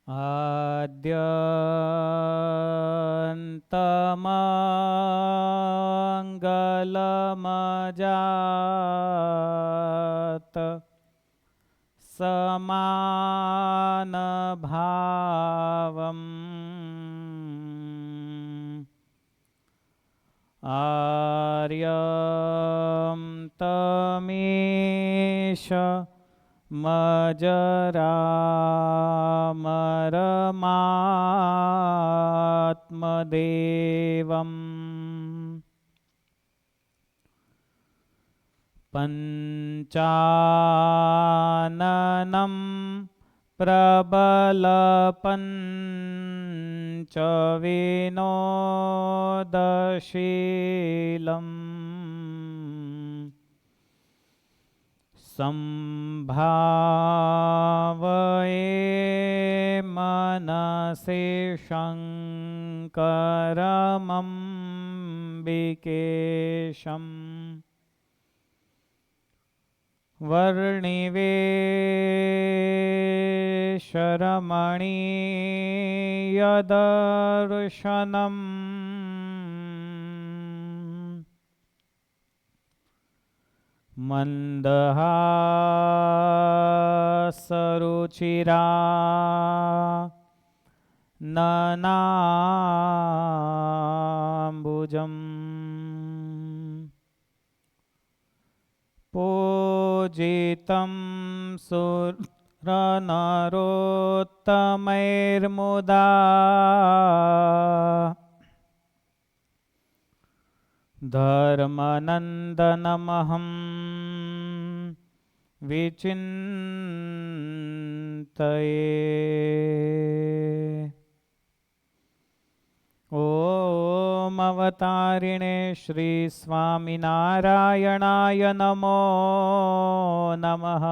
आद्यन्तमङ्गलमजात समानभावम् आर्यं तमीश मजरामरमात्मदेवम् पञ्चाननं प्रबलपञ्चविनोदशीलम् सम्भावये मनसि शङ्करमम्बिकेशम् वर्णिवेशरमणीयदर्शनम् मन्दहासरुचिरा ननाम्बुजम् पूजितं सुरनरोत्तमैर्मुदा धर्मनन्दनमहं विचिन्तये। ॐ अवतारिणे श्री स्वामिनारायणाय नमो नमः।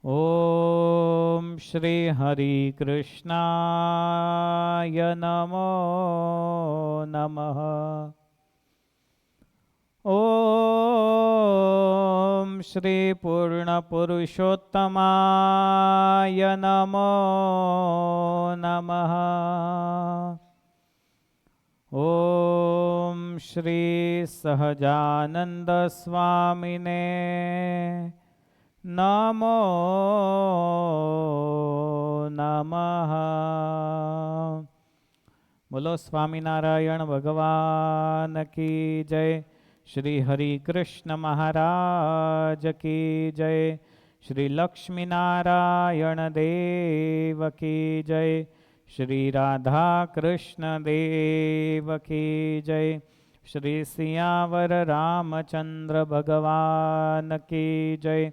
ॐ श्री हरिकृष्णाय नमो नमः। ॐ श्री पूर्णपुरुषोत्तमाय नमो नमः। ॐ श्री सहजानंद स्वामिने नमो नमः। बोलो स्वामीनारायण भगवान की जय। श्री हरि कृष्ण महाराज की जय। श्री लक्ष्मी नारायण देव की जय। श्री राधा कृष्ण देव की जय। श्री सियावर रामचंद्र भगवान की जय।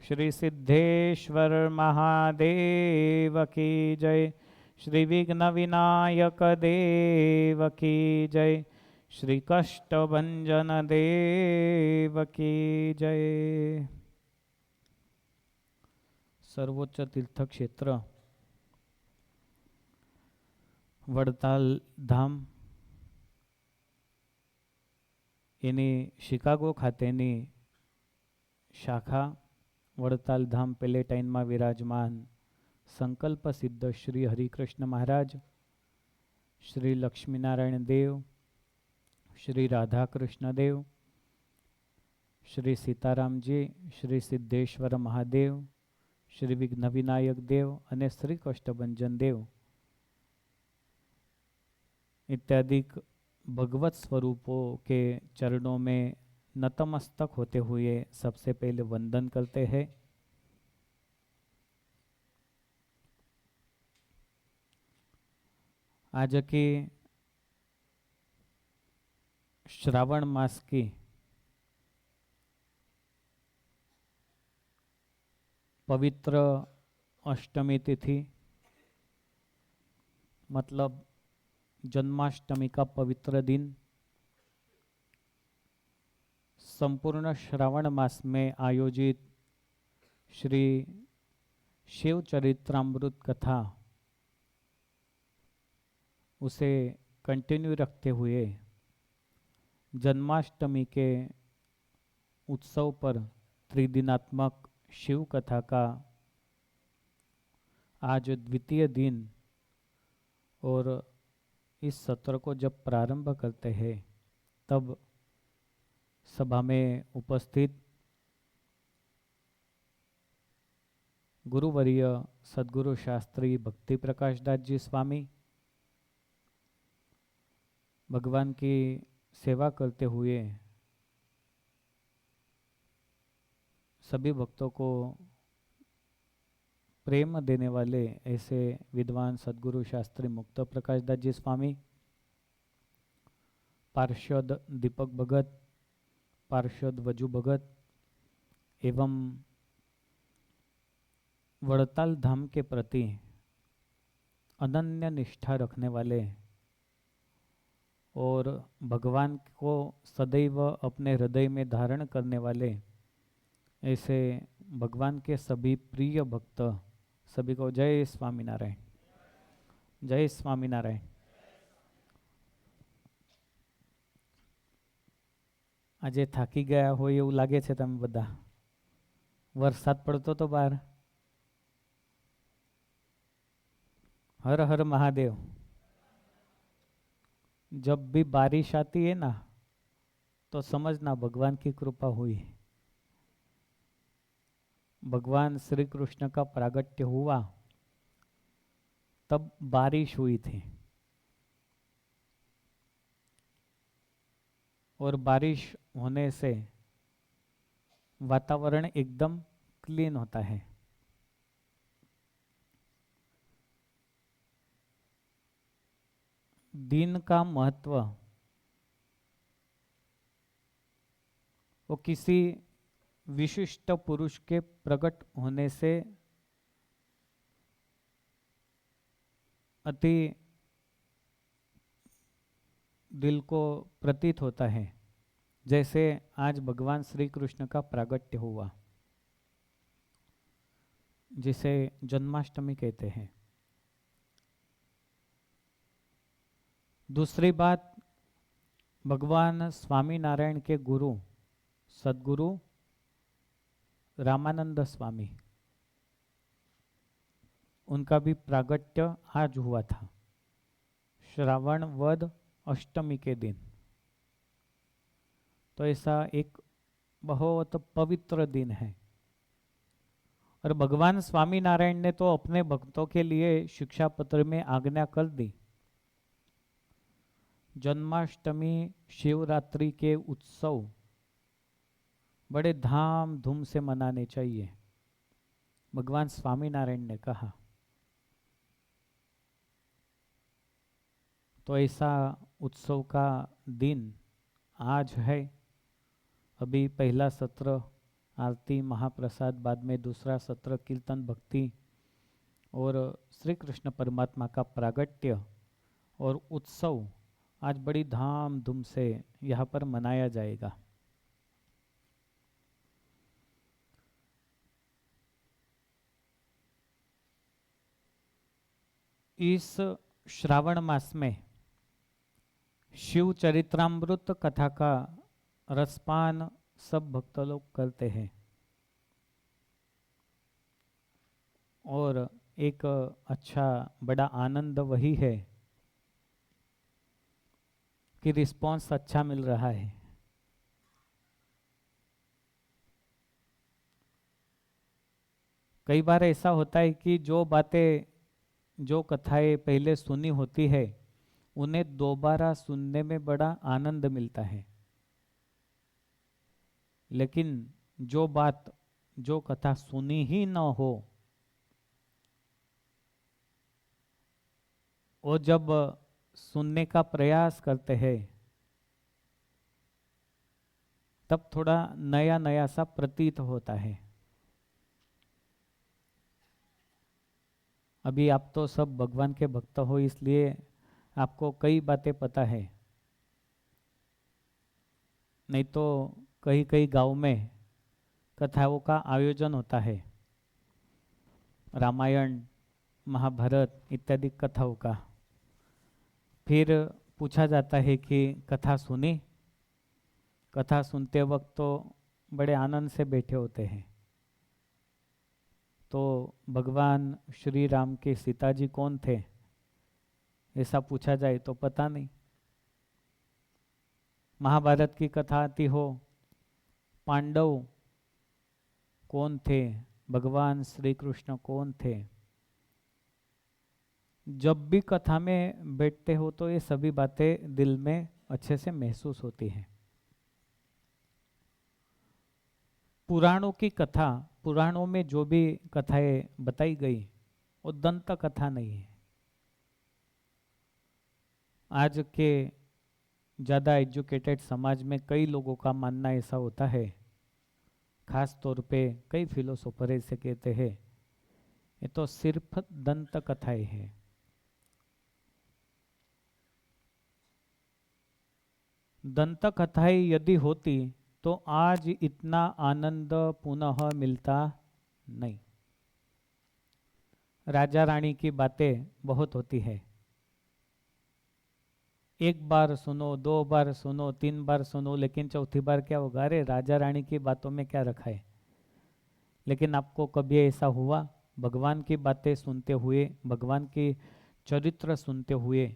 श्री सिद्धेश्वर महादेव की जय। श्री विघ्न विनायक देव की जय। श्री कष्टभंजन देव की जय। सर्वोच्च तीर्थ क्षेत्र વડતાલ ધામ એની શિકાગો ખાતેની શાખા વડતાલ ધામ પેલેટાઇનમાં વિરાજમાન સંકલ્પ સિદ્ધ શ્રી હરિકૃષ્ણ મહારાજ, શ્રી લક્ષ્મીનારાયણ દેવ, श्री राधा कृष्ण देव, श्री सीतारामजी, श्री सिद्धेश्वर महादेव, श्री विघ्न विनायक देव और श्री कष्टभंजन देव इत्यादि भगवत स्वरूपों के चरणों में नतमस्तक होते हुए सबसे पहले वंदन करते हैं। आज की श्रावण मास की पवित्र अष्टमी तिथि मतलब जन्माष्टमी का पवित्र दिन संपूर्ण श्रावण मास में आयोजित श्री शिव चरित्रामृत कथा उसे कंटिन्यू रखते हुए जन्माष्टमी के उत्सव पर त्रिदिनात्मक शिव कथा का आज द्वितीय दिन और इस सत्र को जब प्रारंभ करते हैं तब सभा में उपस्थित गुरुवर्य सद्गुरु शास्त्री भक्ति प्रकाश दास जी स्वामी भगवान की सेवा करते हुए सभी भक्तों को प्रेम देने वाले ऐसे विद्वान सद्गुरु शास्त्री मुक्त प्रकाश दास जी स्वामी, पार्षद दीपक भगत, पार्षद वजू भगत एवं वड़ताल धाम के प्रति अनन्य निष्ठा रखने वाले और भगवान को सदैव अपने हृदय में धारण करने वाले ऐसे भगवान के सभी प्रिय भक्त सभी को जय स्वामीनारायण, जय स्वामीनारायण। આજે થાકી ગયા હોય એવું લાગે છે તમે બધા? વરસાદ પડતો તો બહાર? हर हर महादेव। जब भी बारिश आती है ना तो समझना भगवान की कृपा हुई। भगवान श्री कृष्ण का प्रागट्य हुआ तब बारिश हुई थी और बारिश होने से वातावरण एकदम क्लीन होता है। दिन का महत्व वो किसी विशिष्ट पुरुष के प्रकट होने से अति दिल को प्रतीत होता है, जैसे आज भगवान श्री कृष्ण का प्रागट्य हुआ जिसे जन्माष्टमी कहते हैं। दूसरी बात, भगवान स्वामीनारायण के गुरु सद्गुरु रामानंद स्वामी, उनका भी प्रागट्य आज हुआ था, श्रावण वद अष्टमी के दिन। तो ऐसा एक बहुत पवित्र दिन है और भगवान स्वामीनारायण ने तो अपने भक्तों के लिए शिक्षा पत्र में आज्ञा कर दी, जन्माष्टमी शिवरात्रि के उत्सव बड़े धाम धूम से मनाने चाहिए। भगवान स्वामीनारायण ने कहा। तो ऐसा उत्सव का दिन आज है। अभी पहला सत्र आरती महाप्रसाद, बाद में दूसरा सत्र कीर्तन भक्ति और श्री कृष्ण परमात्मा का प्रागट्य और उत्सव आज बड़ी धाम धूम से यहाँ पर मनाया जाएगा। इस श्रावण मास में शिव चरित्रामृत कथा का रसपान सब भक्त लोग करते हैं और एक अच्छा बड़ा आनंद वही है कि रिस्पांस अच्छा मिल रहा है। कई बार ऐसा होता है कि जो बातें जो कथाएं पहले सुनी होती है उन्हें दोबारा सुनने में बड़ा आनंद मिलता है, लेकिन जो बात जो कथा सुनी ही न हो वो जब सुनने का प्रयास करते हैं तब थोड़ा नया नया सा प्रतीत होता है। अभी आप तो सब भगवान के भक्त हो इसलिए आपको कई बातें पता है, नहीं तो कई कई गांव में कथाओं का आयोजन होता है, रामायण महाभारत इत्यादि कथाओं का। फिर पूछा जाता है कि कथा सुनी? कथा सुनते वक्त तो बड़े आनंद से बैठे होते हैं, तो भगवान श्री राम के सीता जी कौन थे, ऐसा पूछा जाए तो पता नहीं। महाभारत की कथा आती हो, पांडव कौन थे, भगवान श्री कृष्ण कौन थे, जब भी कथा में बैठते हो तो ये सभी बातें दिल में अच्छे से महसूस होती हैं। पुराणों की कथा, पुराणों में जो भी कथाएं बताई गई वो दंत कथा नहीं है। आज के ज़्यादा एजुकेटेड समाज में कई लोगों का मानना ऐसा होता है, खास तौर पे कई फिलोसोफर ऐसे कहते हैं ये तो सिर्फ दंत कथाएं हैं। दंत कथाएं यदि होती तो आज इतना आनंद पुनः मिलता नहीं। राजा रानी की बातें बहुत होती है, एक बार सुनो, दो बार सुनो, तीन बार सुनो, लेकिन चौथी बार क्या होगा, अरे राजा रानी की बातों में क्या रखा है। लेकिन आपको कभी ऐसा हुआ भगवान की बातें सुनते हुए, भगवान की चरित्र सुनते हुए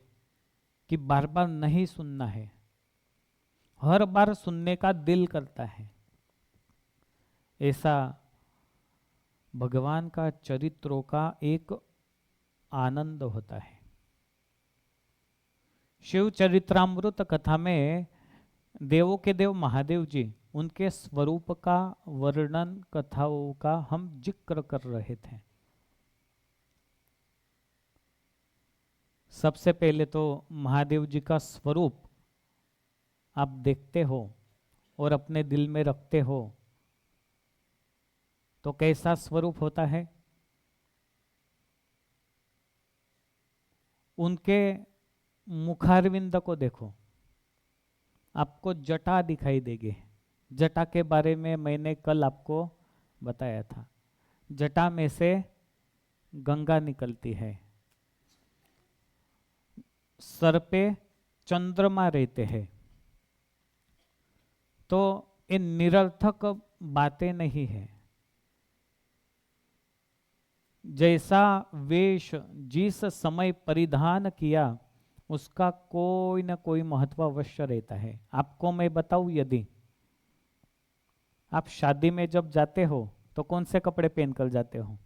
कि बार बार नहीं सुनना है, हर बार सुनने का दिल करता है। ऐसा भगवान का चरित्रों का एक आनंद होता है। शिव चरित्रामृत कथा में देवों के देव महादेव जी, उनके स्वरूप का वर्णन कथाओं का हम जिक्र कर रहे थे। सबसे पहले तो महादेव जी का स्वरूप आप देखते हो और अपने दिल में रखते हो तो कैसा स्वरूप होता है। उनके मुखारविंद को देखो, आपको जटा दिखाई देगी। जटा के बारे में मैंने कल आपको बताया था। जटा में से गंगा निकलती है, सर पे चंद्रमा रहते हैं। तो ये निरर्थक बातें नहीं है। जैसा वेश जिस समय परिधान किया उसका कोई ना कोई महत्व अवश्य रहता है। आपको मैं बताऊं, यदि आप शादी में जब जाते हो तो कौन से कपड़े पहनकर जाते हो।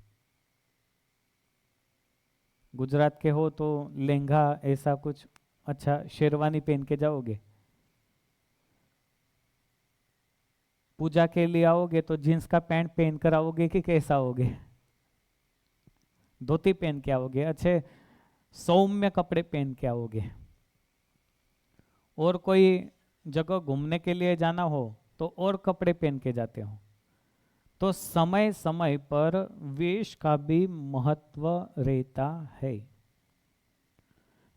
गुजरात के हो तो लहंगा ऐसा कुछ अच्छा शेरवानी पहन के जाओगे। पूजा के लिए आओगे तो जींस का पैंट पहन कर आओगे कि कैसा आओगे, धोती पहन के आओगे, अच्छे सौम्य कपड़े पहन के आओगे। और कोई जगह घूमने के लिए जाना हो तो और कपड़े पहन के जाते हो। तो समय समय पर वेश का भी महत्व रहता है।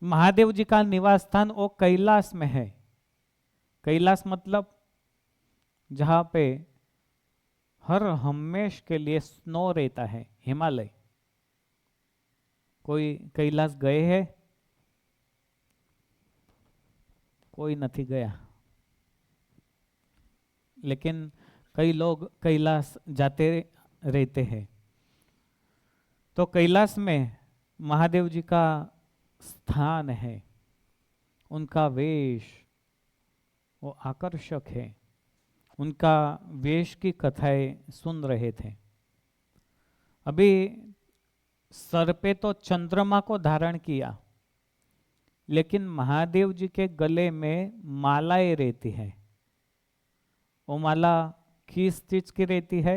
महादेव जी का निवास स्थान वो कैलाश में है। कैलाश मतलब जहां पे हर हमेश के लिए स्नो रहता है, हिमालय। कोई कैलाश गए हैं? कोई नहीं गया, लेकिन कई लोग कैलाश जाते रहते हैं। तो कैलाश में महादेव जी का स्थान है, उनका वेश वो आकर्षक है। उनका वेश की कथाएं सुन रहे थे। अभी सर पे तो चंद्रमा को धारण किया, लेकिन महादेव जी के गले में मालाएं रहती है। वो माला किस चीज की रहती है?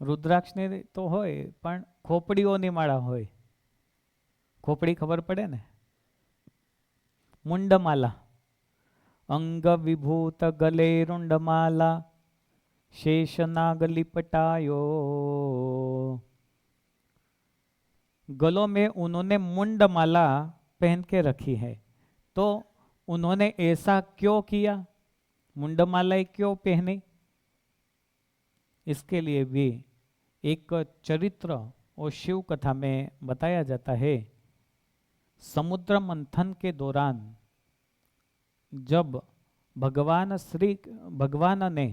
रुद्राक्षની તો હોય, પણ ખોપડીઓની માળા હોય। ખોપડી ખબર પડે ને? મુંડમાલા, અંગ વિભૂત ગલે रुंडमाला, शेषनाग लिपटायो। गलों में उन्होंने मुंडमाला पहन के रखी है। तो उन्होंने ऐसा क्यों किया, मुंडमाला क्यों पहनी? इसके लिए भी एक चरित्र और शिव कथा में बताया जाता है। समुद्र मंथन के दौरान जब भगवान ने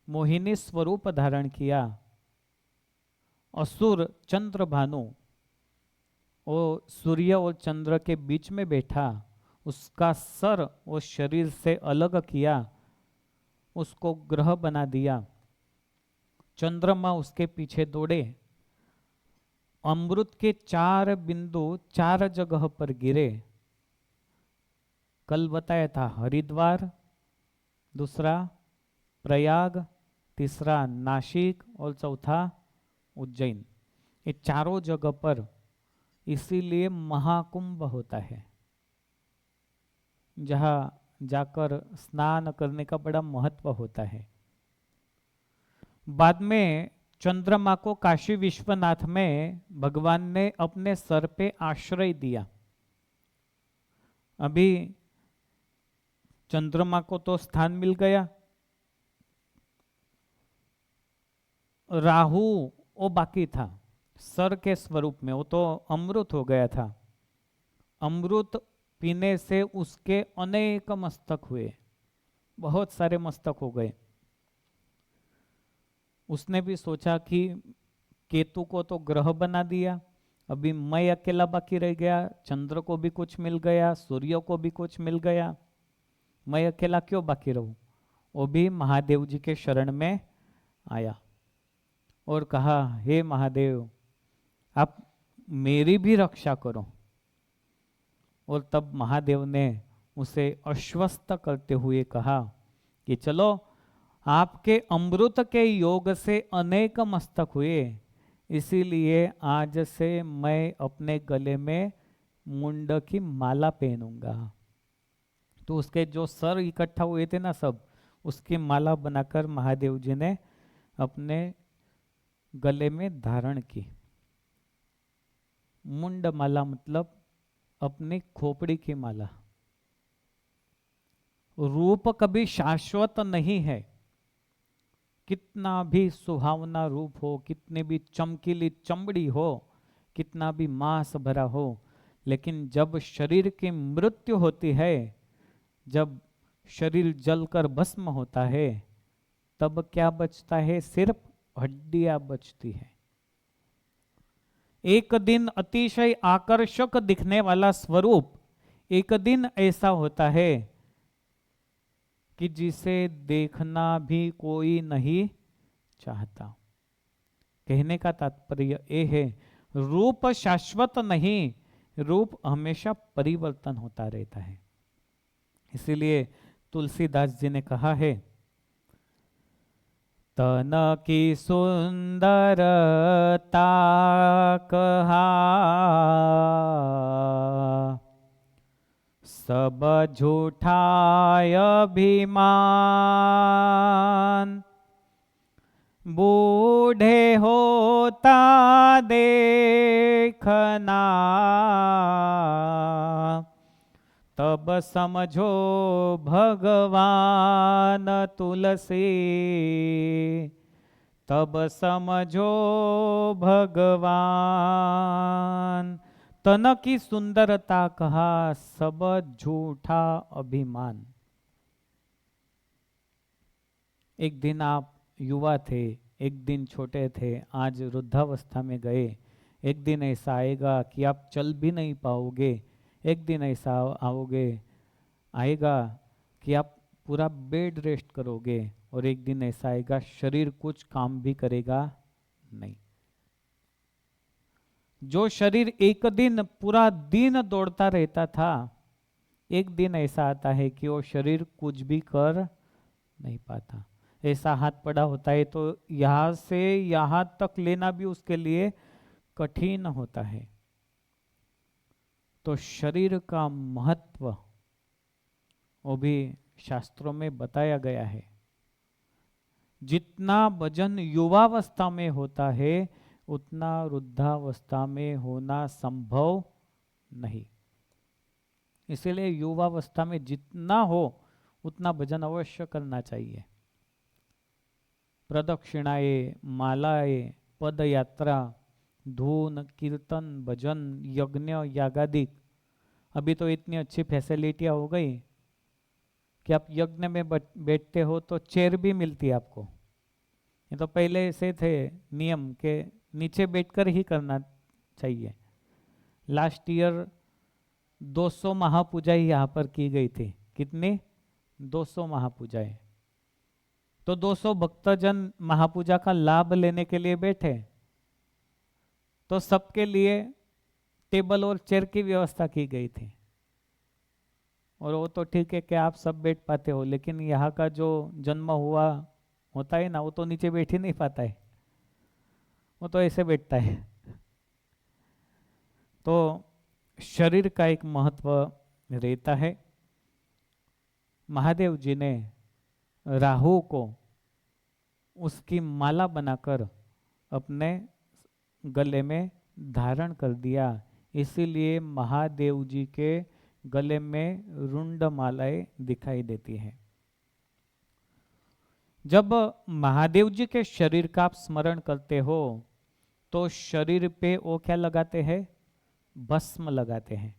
मोहिनी स्वरूप धारण किया। असुर चंद्र भानु वो सूर्य और चंद्र के बीच में बैठा, उसका सर वो शरीर से अलग किया, उसको ग्रह बना दिया। चंद्रमा उसके पीछे दौड़े। अमृत के 4 बिंदु 4 जगह पर गिरे। कल बताया था हरिद्वार, दूसरा प्रयाग, तीसरा नासिक और चौथा उज्जैन। ये चारों जगह पर इसीलिए महाकुंभ होता है, जहाँ जाकर स्नान करने का बड़ा महत्व होता है। बाद में चंद्रमा को काशी विश्वनाथ में भगवान ने अपने सर पे आश्रय दिया। अभी चंद्रमा को तो स्थान मिल गया, राहु वो बाकी था सर के स्वरूप में, वो तो अमृत हो गया था। अमृत पीने से उसके अनेक मस्तक हुए, बहुत सारे मस्तक हो गए। उसने भी सोचा कि केतु को तो ग्रह बना दिया, अभी मैं अकेला बाकी रह गया, चंद्र को भी कुछ मिल गया, सूर्य को भी कुछ मिल गया, मैं अकेला क्यों बाकी रहूं। वो भी महादेव जी के शरण में आया और कहा, हे महादेव आप मेरी भी रक्षा करो। और तब महादेव ने उसे आश्वस्त करते हुए कहा कि चलो, आपके अमृत के योग से अनेक मस्तक हुए, इसीलिए आज से मैं अपने गले में मुंड की माला पहनूंगा। तो उसके जो सर इकट्ठा हुए थे ना सब, उसकी माला बनाकर महादेव जी ने अपने गले में धारण की। मुंड माला मतलब अपनी खोपड़ी की माला। रूप कभी शाश्वत नहीं है, कितना भी सुहावना रूप हो, कितनी भी चमकीली चमड़ी हो, कितना भी मांस भरा हो, लेकिन जब शरीर की मृत्यु होती है, जब शरीर जलकर भस्म होता है, तब क्या बचता है? सिर्फ हड्डियां बचती है। एक दिन अतिशय आकर्षक दिखने वाला स्वरूप एक दिन ऐसा होता है कि जिसे देखना भी कोई नहीं चाहता। कहने का तात्पर्य यह है, रूप शाश्वत नहीं, रूप हमेशा परिवर्तन होता रहता है। इसीलिए तुलसीदास जी ने कहा है, तन की सुंदरता कहा सब झूठा अभिमान, बूढ़े होता देखना तब समझो भगवान तुलसी, तब समझो भगवान। तन की सुंदरता कहा सब झूठा अभिमान। एक दिन आप युवा थे, एक दिन छोटे थे, आज वृद्धावस्था में गए। एक दिन ऐसा आएगा कि आप चल भी नहीं पाओगे। एक दिन ऐसा आएगा कि आप पूरा बेड रेस्ट करोगे, और एक दिन ऐसा आएगा शरीर कुछ काम भी करेगा नहीं। जो शरीर एक दिन पूरा दिन दौड़ता रहता था, एक दिन ऐसा आता है कि वो शरीर कुछ भी कर नहीं पाता। ऐसा हाथ पड़ा होता है तो यहाँ से यहाँ तक लेना भी उसके लिए कठिन होता है। तो शरीर का महत्व वो भी शास्त्रों में बताया गया है। जितना वजन युवावस्था में होता है, उतना वृद्धावस्था में होना संभव नहीं। इसलिए युवावस्था में जितना हो उतना भजन अवश्य करना चाहिए। प्रदक्षिणाएं, मालाएं, पद यात्रा, धून, कीर्तन, भजन, यज्ञ, यागादिक। अभी तो इतनी अच्छी फैसिलिटियां हो गई कि आप यज्ञ में बैठते हो तो चेयर भी मिलती है आपको, ये तो पहले से थे नियम के नीचे बैठकर ही करना चाहिए। लास्ट ईयर 200 महापूजाएं यहाँ पर की गई थी। कितनी? 200 महापूजाएं। तो 200 भक्तजन महापूजा का लाभ लेने के लिए बैठे, तो सबके लिए टेबल और चेयर की व्यवस्था की गई थी। और वो तो ठीक है कि आप सब बैठ पाते हो, लेकिन यहाँ का जो जन्म हुआ होता है ना, वो तो नीचे बैठ ही नहीं पाता है, वो तो ऐसे बैठता है। तो शरीर का एक महत्व रहता है। महादेव जी ने राहु को उसकी माला बनाकर अपने गले में धारण कर दिया, इसीलिए महादेव जी के गले में रुंड मालाएं दिखाई देती है। जब महादेव जी के शरीर का आप स्मरण करते हो तो शरीर पे वो क्या लगाते हैं? भस्म लगाते हैं।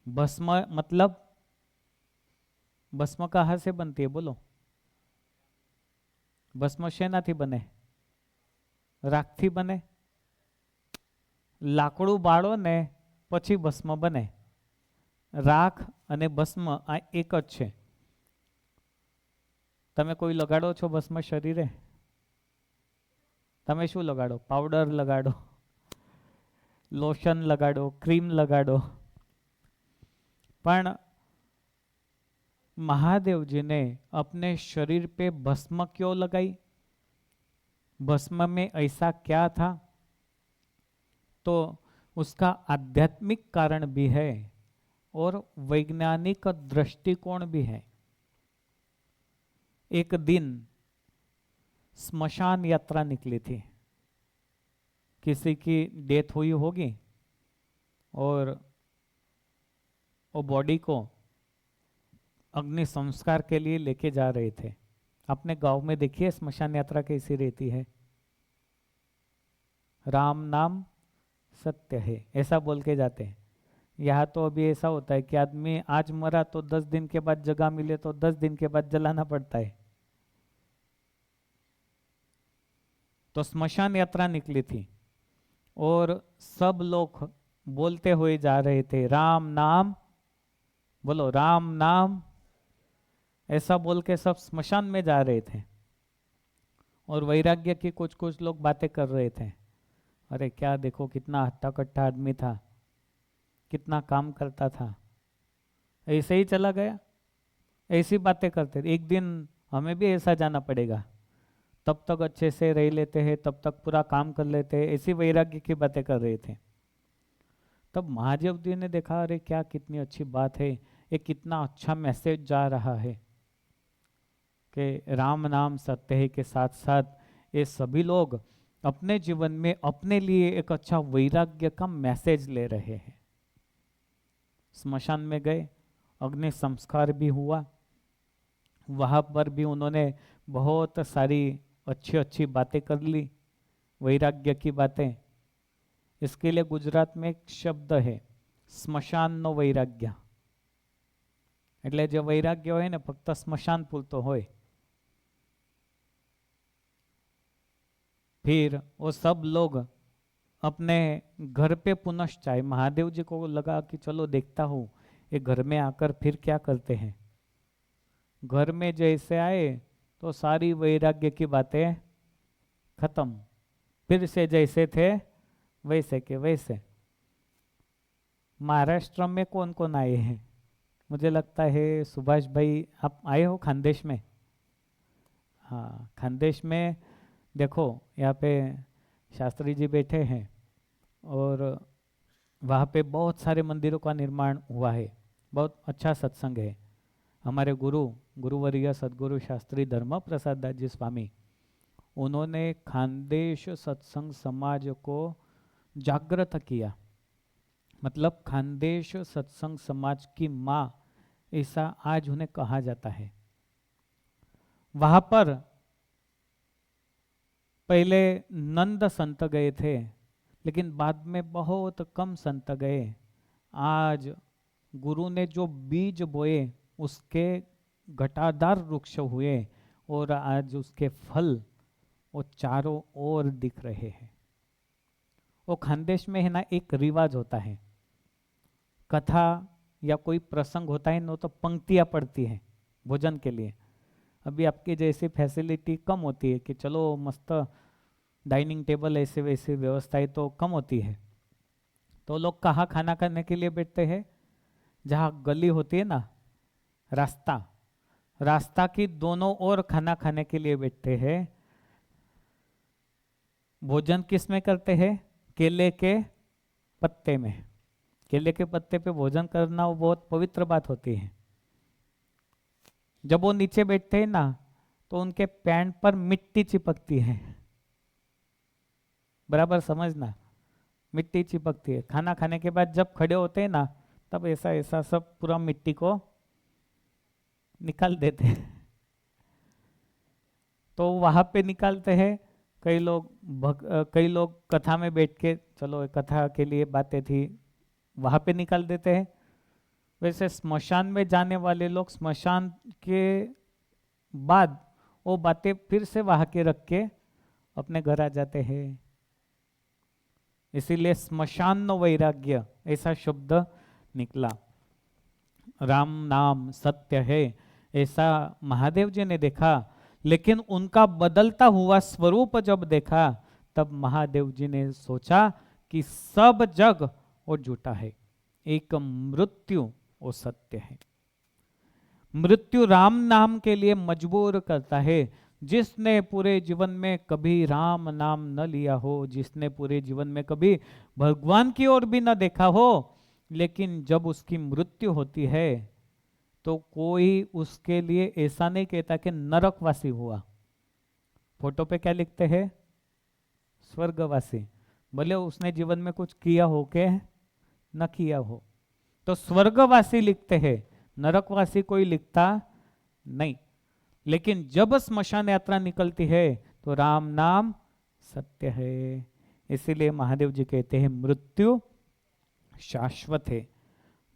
भस्म मतलब भस्म कहाँ से बनती है? बोलो। भस्म શેનાથી બને? રાખથી બને? લાકડું બાળો ને પછી ભસ્મ બને। રાખ અને ભસ્મ આ એક જ છે। તમે કોઈ લગાડો છો ભસ્મ શરીરે? તમે શું લગાડો? પાવડર લગાડો, લોશન લગાડો, ક્રીમ લગાડો, પણ महादेव जी ने अपने शरीर पे भस्म क्यों लगाई? भस्म में ऐसा क्या था? तो उसका आध्यात्मिक कारण भी है और वैज्ञानिक दृष्टिकोण भी है। एक दिन स्मशान यात्रा निकली थी, किसी की डेथ हुई होगी और वो बॉडी को अग्नि संस्कार के लिए लेके जा रहे थे। अपने गांव में देखिए स्मशान यात्रा कैसी रहती है। राम नाम सत्य है ऐसा बोल के जाते हैं। यहाँ तो अभी ऐसा होता है कि आदमी आज मरा तो 10 दिन के बाद जगह मिले तो 10 दिन के बाद जलाना पड़ता है। तो स्मशान यात्रा निकली थी और सब लोग बोलते हुए जा रहे थे, राम नाम, बोलो राम नाम, ऐसा बोल के सब स्मशान में जा रहे थे। और वैराग्य की कुछ कुछ लोग बातें कर रहे थे। अरे क्या देखो कितना हट्टा कट्टा आदमी था, कितना काम करता था, ऐसे ही चला गया। ऐसी बातें करते थे। एक दिन हमें भी ऐसा जाना पड़ेगा, तब तक अच्छे से रह लेते हैं, तब तक पूरा काम कर लेते हैं। ऐसी वैराग्य की बातें कर रहे थे। तब महादेव जी ने देखा, अरे क्या कितनी अच्छी बात है, ये कितना अच्छा मैसेज जा रहा है कि राम नाम सत्य है के साथ साथ ये सभी लोग अपने जीवन में अपने लिए एक अच्छा वैराग्य का मैसेज ले रहे हैं। स्मशान में गए, अग्नि संस्कार भी हुआ। वहाँ पर भी उन्होंने बहुत सारी अच्छी अच्छी बातें कर ली, वैराग्य की बातें। इसके लिए गुजरात में एक शब्द है, स्मशान नो वैराग्य। એટલે જે વૈરાગ્ય હોય ને ફક્ત સ્મશાન પૂરતો હોય। फिर वो सब लोग अपने घर पे पुनश्च आए। महादेव जी को लगा कि चलो देखता हूँ ये घर में आकर फिर क्या करते हैं। घर में जैसे आए तो सारी वैराग्य की बातें खत्म, फिर से जैसे थे वैसे के वैसे। महाराष्ट्र में कौन कौन आए हैं? मुझे लगता है सुभाष भाई आप आए हो खानदेश में? हाँ, खानदेश में देखो यहाँ पे शास्त्री जी बैठे हैं और वहाँ पे बहुत सारे मंदिरों का निर्माण हुआ है। बहुत अच्छा सत्संग है। हमारे गुरुवर्य सदगुरु शास्त्री धर्म प्रसाद दास जी स्वामी, उन्होंने खानदेश सत्संग समाज को जागृत किया। मतलब खानदेश सत्संग समाज की माँ ऐसा आज उन्हें कहा जाता है। वहां पर पहले नंद संत गए थे, लेकिन बाद में बहुत कम संत गए। आज गुरु ने जो बीज बोए उसके घटादार वृक्ष हुए और आज उसके फल वो चारों ओर दिख रहे हैं। वो खानदेश में है ना, एक रिवाज होता है, कथा या कोई प्रसंग होता है ना, तो पंक्तियां पड़ती हैं भोजन के लिए। अभी आपकी जैसी फैसिलिटी कम होती है कि चलो मस्त डाइनिंग टेबल ऐसे वैसे व्यवस्थाएं तो कम होती है, तो लोग कहाँ खाना खाने के लिए बैठते हैं? जहाँ गली होती है ना, रास्ता, रास्ता की दोनों ओर खाना खाने के लिए बैठते हैं। भोजन किस में करते हैं? केले के पत्ते में। केले के पत्ते पे भोजन करना वो बहुत पवित्र बात होती है। जब वो नीचे बैठते हैं ना, तो उनके पैंट पर मिट्टी चिपकती है, बराबर समझना, मिट्टी चिपकती है। खाना खाने के बाद जब खड़े होते हैं ना, तब ऐसा ऐसा सब पूरा मिट्टी को निकाल देते हैं। तो वहां पे निकालते हैं। कई लोग कथा में बैठ के, चलो कथा के लिए बातें थी, वहां पे निकाल देते हैं। वैसे स्मशान में जाने वाले लोग स्मशान के बाद वो बातें फिर से वहां के रख के अपने घर आ जाते हैं। इसीलिए स्मशान वैराग्य ऐसा शब्द निकला। राम नाम सत्य है, ऐसा महादेव जी ने देखा। लेकिन उनका बदलता हुआ स्वरूप जब देखा, तब महादेव जी ने सोचा कि सब जग वो झूठा है, एक मृत्यु वो सत्य है। मृत्यु राम नाम के लिए मजबूर करता है। जिसने पूरे जीवन में कभी राम नाम न लिया हो, जिसने पूरे जीवन में कभी भगवान की ओर भी न देखा हो, लेकिन जब उसकी मृत्यु होती है तो कोई उसके लिए ऐसा नहीं कहता कि नरकवासी हुआ। फोटो पे क्या लिखते हैं? स्वर्गवासी। भले उसने जीवन में कुछ किया हो के न किया हो, तो स्वर्गवासी लिखते हैं, नरकवासी कोई लिखता नहीं। लेकिन जब स्मशान यात्रा निकलती है तो राम नाम सत्य है। इसीलिए महादेव जी कहते हैं मृत्यु शाश्वत है।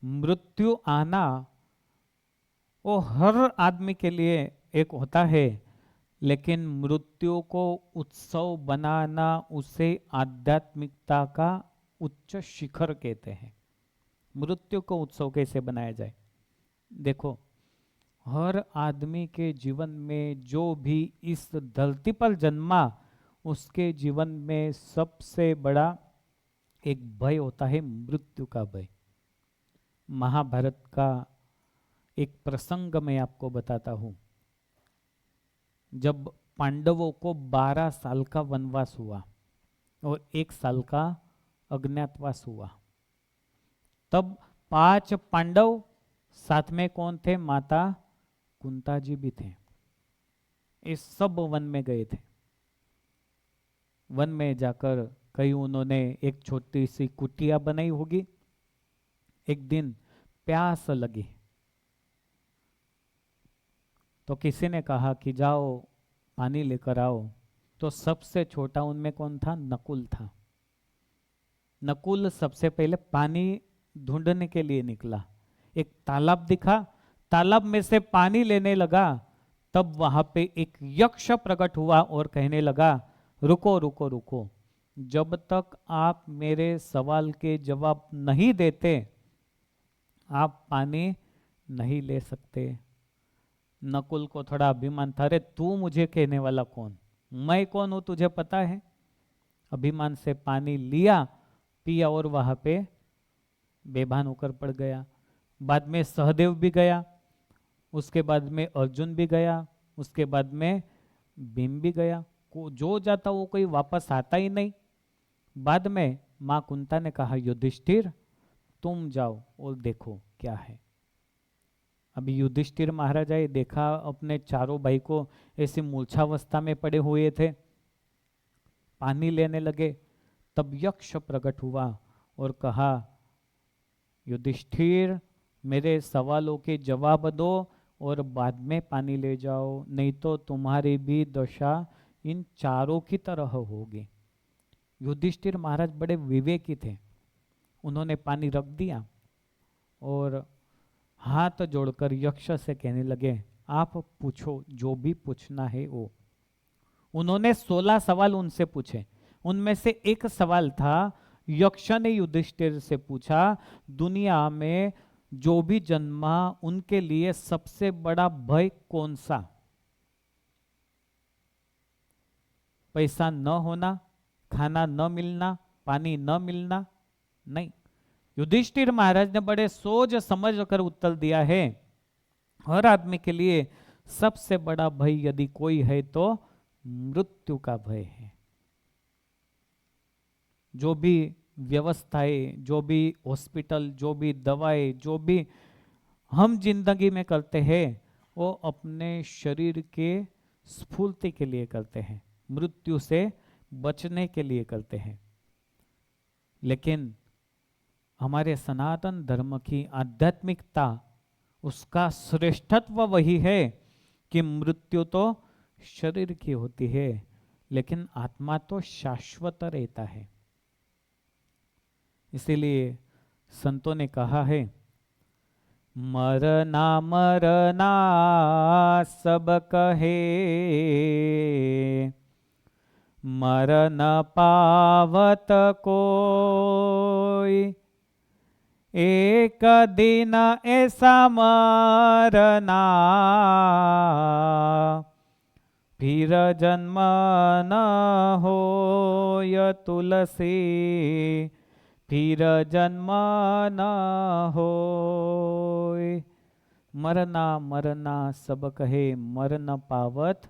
मृत्यु आना वो हर आदमी के लिए एक होता है, लेकिन मृत्यु को उत्सव बनाना, उसे आध्यात्मिकता का उच्च शिखर कहते हैं। मृत्यु को उत्सव कैसे बनाया जाए? देखो, हर आदमी के जीवन में जो भी इस धरती पर जन्मा, उसके जीवन में सबसे बड़ा एक भय होता है, मृत्यु का भय। महाभारत का एक प्रसंग मैं आपको बताता हूं। जब पांडवों को 12 साल का वनवास हुआ और 1 साल का अज्ञातवास हुआ, तब 5 पांडव, साथ में कौन थे? माता कुंता जी भी थे। इस सब वन में गए थे। वन में जाकर कहीं उन्होंने एक छोटी सी कुटिया बनाई होगी। एक दिन प्यास लगी तो किसी ने कहा कि जाओ पानी लेकर आओ। तो सबसे छोटा उनमें कौन था? नकुल था। नकुल सबसे पहले पानी ढूंढने के लिए निकला। एक तालाब दिखा, तालाब में से पानी लेने लगा। तब वहां पे एक यक्ष प्रकट हुआ और कहने लगा, रुको रुको रुको, जब तक आप मेरे सवाल के जवाब नहीं देते, आप पानी नहीं ले सकते। नकुल को थोड़ा अभिमान था, अरे तू मुझे कहने वाला कौन? मैं कौन हूं तुझे पता है? अभिमान से पानी लिया, पिया और वहां पे बेभान होकर पड़ गया। बाद में सहदेव भी गया, उसके बाद में अर्जुन भी गया, उसके बाद में भीम भी गया। जो जाता वो कोई वापस आता ही नहीं। बाद में मां कुंता ने कहा, युधिष्ठिर तुम जाओ और देखो क्या है। अभी युधिष्ठिर महाराजाए देखा अपने चारों भाई को ऐसी मूर्छावस्था में पड़े हुए थे, पानी लेने लगे। तब यक्ष प्रकट हुआ और कहा, युधिष्ठिर मेरे सवालों के जवाब दो और बाद में पानी ले जाओ, नहीं तो तुम्हारी भी दशा इन चारों की तरह होगी। युधिष्ठिर महाराज बड़े विवेकी थे। उन्होंने पानी रख दिया और हाथ जोड़कर यक्ष से कहने लगे, आप पूछो, जो भी पूछना है वो। उन्होंने 16 सवाल उनसे पूछे। उनमें से एक सवाल था, यक्ष ने युधिष्ठिर से पूछा, दुनिया में जो भी जन्मा उनके लिए सबसे बड़ा भय कौन सा? पैसा न होना, खाना न मिलना, पानी न मिलना? नहीं। युधिष्ठिर महाराज ने बड़े सोच समझ कर उत्तर दिया है, हर आदमी के लिए सबसे बड़ा भय यदि कोई है तो मृत्यु का भय है। जो भी व्यवस्थाएं, जो भी हॉस्पिटल, जो भी दवाएं, जो भी हम जिंदगी में करते हैं, वो अपने शरीर के स्फूर्ति के लिए करते हैं, मृत्यु से बचने के लिए करते हैं। लेकिन हमारे सनातन धर्म की आध्यात्मिकता, उसका श्रेष्ठत्व वही है कि मृत्यु तो शरीर की होती है, लेकिन आत्मा तो शाश्वत रहता है। इसीलिए संतों ने कहा है, मरना मरना सब कहे, मर न पावत कोई, एक दिन ऐसा मरना फिर जन्म न होय तुलसी, फिर जन्म न होय। मरना मरना सब कहे, मर न पावत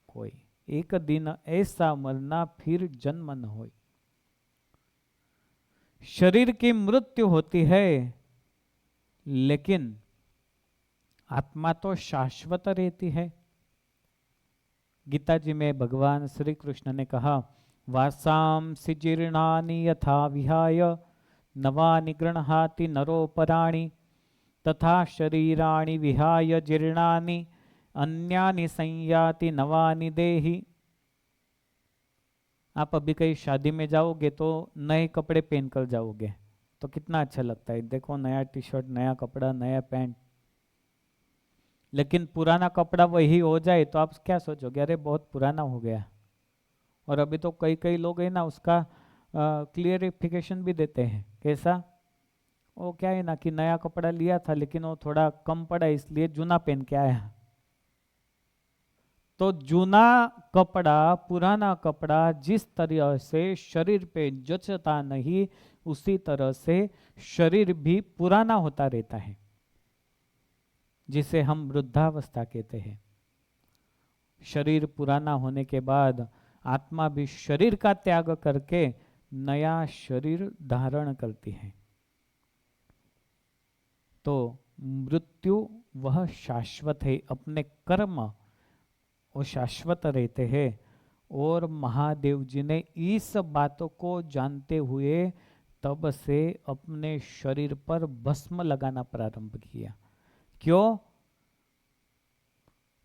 कोई, एक दिन ऐसा मरना फिर जन्म न होय। शरीर की मृत्यु होती है, लेकिन आत्मा तो शाश्वत रहती है। गीता जी में भगवान श्री कृष्ण ने कहा, वासांसि जीर्णानि यथा विहाय नवानि गृह्णाति नरोपराणि, तथा शरीराणि विहाय जीर्णानि अन्यानि संयाति नवानि देहि। आप अभी कहीं शादी में जाओगे तो नए कपड़े पहनकर जाओगे तो कितना अच्छा लगता है, देखो नया टी शर्ट, नया कपड़ा, नया पैंट। लेकिन पुराना कपड़ा वही हो जाए तो आप क्या सोचोगे, अरे बहुत पुराना हो गया। और अभी तो कई कई लोग है ना, उसका क्लियरिफिकेशन भी देते हैं। कैसा? वो क्या है ना कि नया कपड़ा लिया था लेकिन वो थोड़ा कम पड़ा इसलिए जूना पहन के आया। तो जूना कपड़ा, पुराना कपड़ा जिस तरह से शरीर पे जचता नहीं, उसी तरह से शरीर भी पुराना होता रहता है, जिसे हम वृद्धावस्था कहते हैं। शरीर पुराना होने के बाद आत्मा भी शरीर का त्याग करके नया शरीर धारण करती है। तो मृत्यु वह शाश्वत है, अपने कर्म वो शाश्वत रहते हैं। और महादेव जी ने इस बातों को जानते हुए तब से अपने शरीर पर भस्म लगाना प्रारंभ किया। क्यों?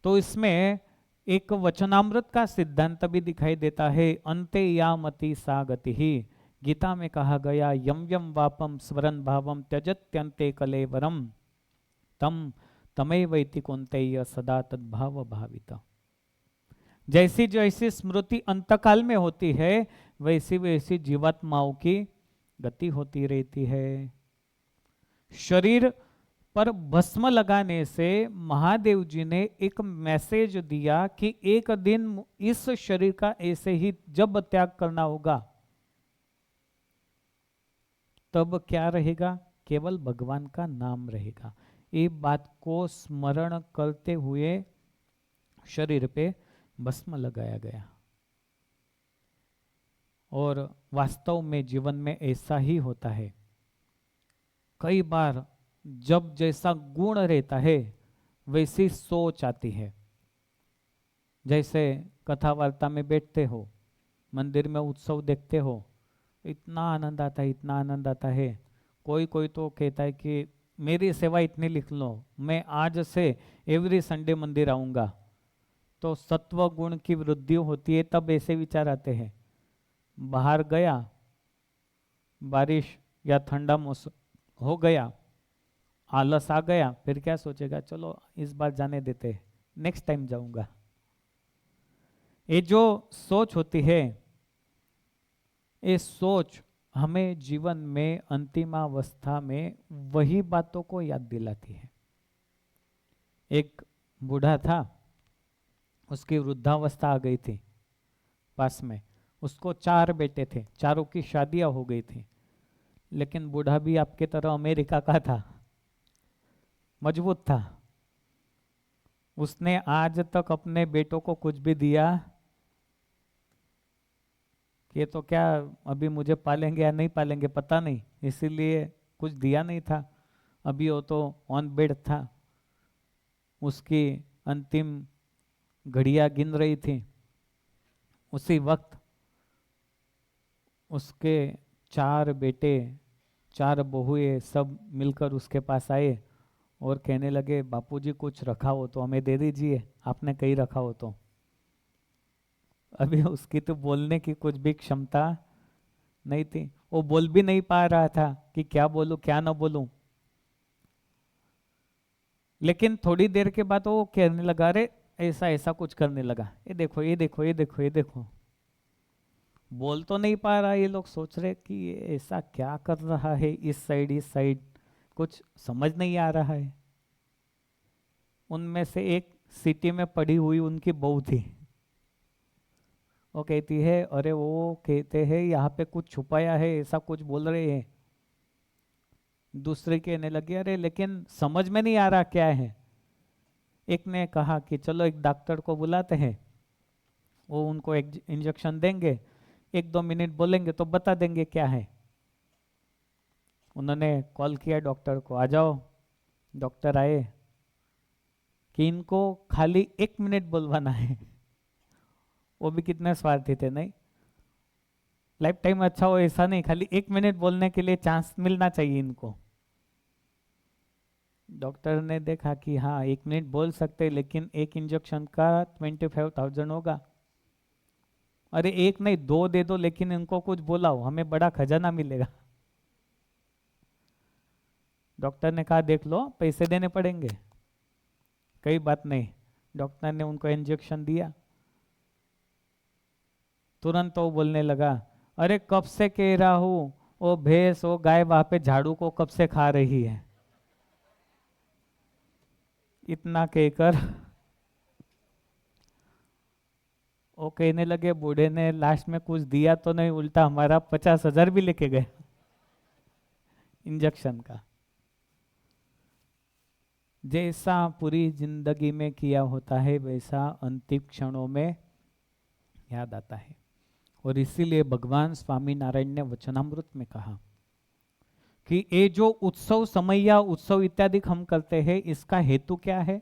तो इसमें एक वचनामृत का सिद्धांत भी दिखाई देता है, अंते यामति सा गति ही। गीता में कहा गया, यम यम वापम स्मरन भावम त्यजत्यंते कलेवरम तम तमेवैति कौन्तेय सदा तद्भाव भाविता। जैसी जैसी स्मृति अंतकाल में होती है, वैसी वैसी जीवात्माओं की गति होती रहती है। शरीर पर भस्म लगाने से महादेव जी ने एक मैसेज दिया कि एक दिन इस शरीर का ऐसे ही जब त्याग करना होगा, तब क्या रहेगा? केवल भगवान का नाम रहेगा। ये बात को स्मरण करते हुए शरीर पे भस्म लगाया गया। और वास्तव में जीवन में ऐसा ही होता है। कई बार जब जैसा गुण रहता है वैसी सोच आती है। जैसे कथा वार्ता में बैठते हो, मंदिर में उत्सव देखते हो, इतना आनंद आता है, इतना आनंद आता है। कोई कोई तो कहता है कि मेरी सेवा इतनी लिख लो, मैं आज से एवरी संडे मंदिर आऊँगा। तो सत्व गुण की वृद्धि होती है, तब ऐसे विचार आते हैं। बाहर गया, बारिश या ठंडा मौसम हो गया, आलस आ गया, फिर क्या सोचेगा, चलो इस बार जाने देते हैं, नेक्स्ट टाइम जाऊंगा। ये जो सोच होती है, ये सोच हमें जीवन में अंतिमावस्था में वही बातों को याद दिलाती है। एक बूढ़ा था, उसकी वृद्धावस्था आ गई थी पास में, उसको 4 बेटे थे, चारों की शादियां हो गई थी, लेकिन बूढ़ा भी आपके तरह अमेरिका का था, मजबूत था। उसने आज तक अपने बेटों को कुछ भी दिया कि ये तो क्या अभी मुझे पालेंगे या नहीं पालेंगे पता नहीं, इसीलिए कुछ दिया नहीं था। अभी वो तो ऑन बेड था, उसकी अंतिम घड़ियां गिन रही थी। उसी वक्त उसके 4 बेटे, 4 बहुएं सब मिलकर उसके पास आए और कहने लगे, बापूजी कुछ रखा हो तो हमें दे दीजिए, आपने कहीं रखा हो तो। अभी उसकी तो बोलने की कुछ भी क्षमता नहीं थी, वो बोल भी नहीं पा रहा था कि क्या बोलूं क्या ना बोलूं। लेकिन थोड़ी देर के बाद वो कहने लगा, रे ऐसा ऐसा कुछ करने लगा, ये देखो ये देखो ये देखो ये देखो। बोल तो नहीं पा रहा, ये लोग सोच रहे कि ये ऐसा क्या कर रहा है, इस साइड कुछ समझ नहीं आ रहा है। उनमें से एक सिटी में पड़ी हुई उनकी बहू थी, वो कहती है, अरे वो कहते हैं यहाँ पे कुछ छुपाया है, ऐसा कुछ बोल रहे हैं। दूसरे कहने लगे, अरे लेकिन समझ में नहीं आ रहा क्या है। एक ने कहा कि चलो एक डॉक्टर को बुलाते हैं, वो उनको एक इंजेक्शन देंगे, 1-2 मिनट बोलेंगे तो बता देंगे क्या है। उन्होंने कॉल किया डॉक्टर को, आ जाओ। डॉक्टर आए कि इनको खाली 1 मिनट बोलवाना है। वो भी कितने स्वार्थी थे नहीं, लाइफ टाइम अच्छा हो ऐसा नहीं, खाली 1 मिनट बोलने के लिए चांस मिलना चाहिए इनको। डॉक्टर ने देखा कि हाँ 1 मिनट बोल सकते, लेकिन एक इंजेक्शन का 25,000 होगा। अरे एक नहीं 2 दे दो, लेकिन इनको कुछ बोलाओ, हमें बड़ा खजाना मिलेगा। डॉक्टर ने कहा, देख लो पैसे देने पड़ेंगे। कोई बात नहीं, डॉक्टर ने उनको इंजेक्शन दिया। तुरंत वो बोलने लगा, अरे कब से कह रहा हूं, वो भैंस वो गाय वहां पे झाड़ू को कब से खा रही है। इतना कहकर वो कहने लगे, बूढ़े ने लास्ट में कुछ दिया तो नहीं, उल्टा हमारा 50,000 भी लेके गए इंजेक्शन का। जैसा पूरी जिंदगी में किया होता है वैसा अंतिम क्षणों में याद आता है। और इसीलिए भगवान स्वामी नारायण ने वचनामृत में कहा कि ये जो उत्सव समय या उत्सव इत्यादि हम करते हैं, इसका हेतु क्या है।